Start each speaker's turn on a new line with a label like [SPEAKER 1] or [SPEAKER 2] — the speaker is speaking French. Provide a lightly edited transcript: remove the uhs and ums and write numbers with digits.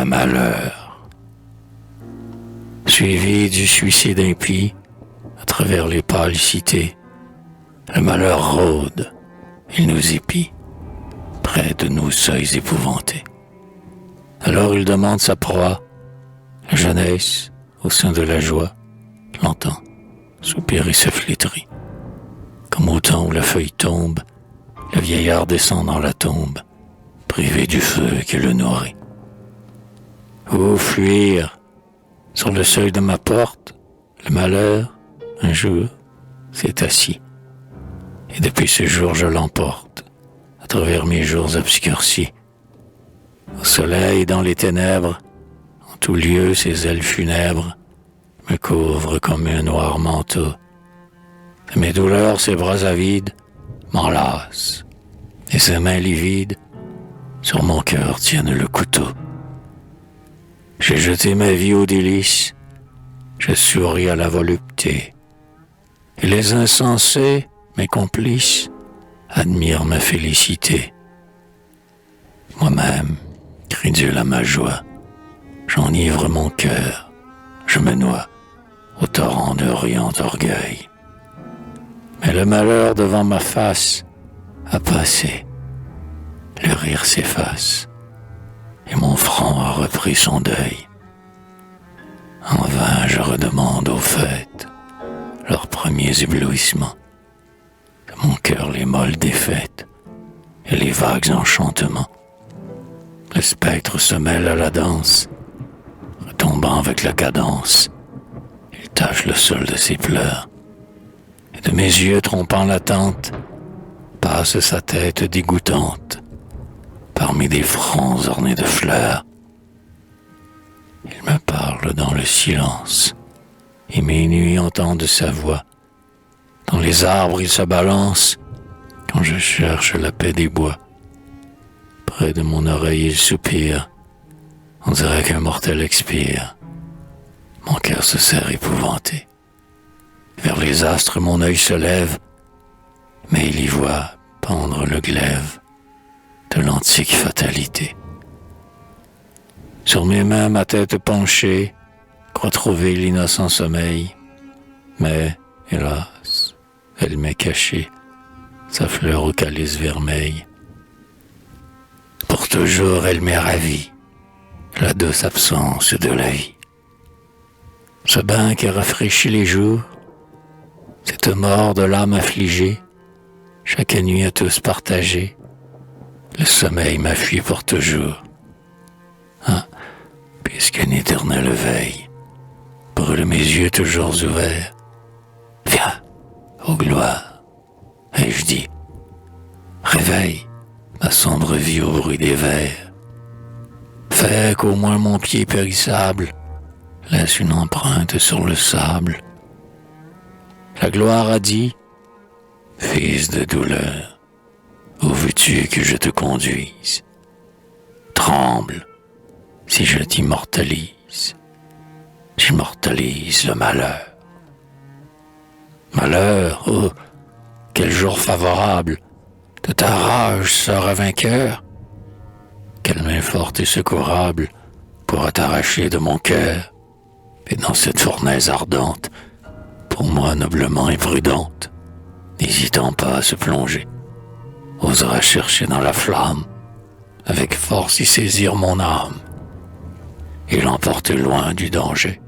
[SPEAKER 1] le malheur. Suivi du suicide impie, à travers les pâles cités, le malheur rôde, il nous épie, près de nos seuils épouvantés. Alors il demande sa proie, la jeunesse, au sein de la joie, l'entend soupirer sa flétrie. Comme au temps où la feuille tombe, le vieillard descend dans la tombe, privé du feu qui le nourrit. Où fuir? Sur le seuil de ma porte, le malheur, un jour, s'est assis. Et depuis ce jour, je l'emporte, à travers mes jours obscurcis. Au soleil, dans les ténèbres, en tout lieu, ses ailes funèbres me couvrent comme un noir manteau. De mes douleurs, ses bras avides m'enlacent, et ses mains livides sur mon cœur tiennent le couteau. J'ai jeté ma vie au délice, je souris à la volupté, et les insensés, mes complices, admirent ma félicité. Moi-même, crédule à ma joie, j'enivre mon cœur, je me noie au torrent de riant orgueil. Mais le malheur devant ma face a passé, le rire s'efface, et mon front a repris son deuil. En vain je redemande aux fêtes leurs premiers éblouissements, de mon cœur les molles défaites et les vagues enchantements. Le spectre se mêle à la danse, retombant avec la cadence, il tache le sol de ses pleurs, et de mes yeux trompant l'attente, passe sa tête dégoûtante, parmi des fronts ornés de fleurs. Il me parle dans le silence, et mes nuits entendent sa voix. Dans les arbres il se balance, quand je cherche la paix des bois. Près de mon oreille il soupire, on dirait qu'un mortel expire. Mon cœur se serre épouvanté. Vers les astres mon œil se lève, mais il y voit pendre le glaive de l'antique fatalité. Sur mes mains, ma tête penchée, croit trouver l'innocent sommeil, mais, hélas, elle m'est cachée, sa fleur au calice vermeil. Pour toujours, elle m'est ravie, la douce absence de la vie. Ce bain qui rafraîchit les jours, cette mort de l'âme affligée, chaque nuit à tous partagée, le sommeil m'a fui pour toujours. Ah, puisqu'une éternelle veille brûle mes yeux toujours ouverts, viens, ô gloire, ai-je dit, réveille ma sombre vie au bruit des vers, fais qu'au moins mon pied périssable laisse une empreinte sur le sable. La gloire a dit, fils de douleur, où veux-tu que je te conduise? Tremble, si je t'immortalise, j'immortalise le malheur. Malheur, oh, quel jour favorable, de ta rage sera vainqueur. Quelle main forte et secourable pourra t'arracher de mon cœur, et dans cette fournaise ardente, pour moi noblement imprudente, n'hésitant pas à se plonger, osera chercher dans la flamme, avec force y saisir mon âme, et l'emporter loin du danger.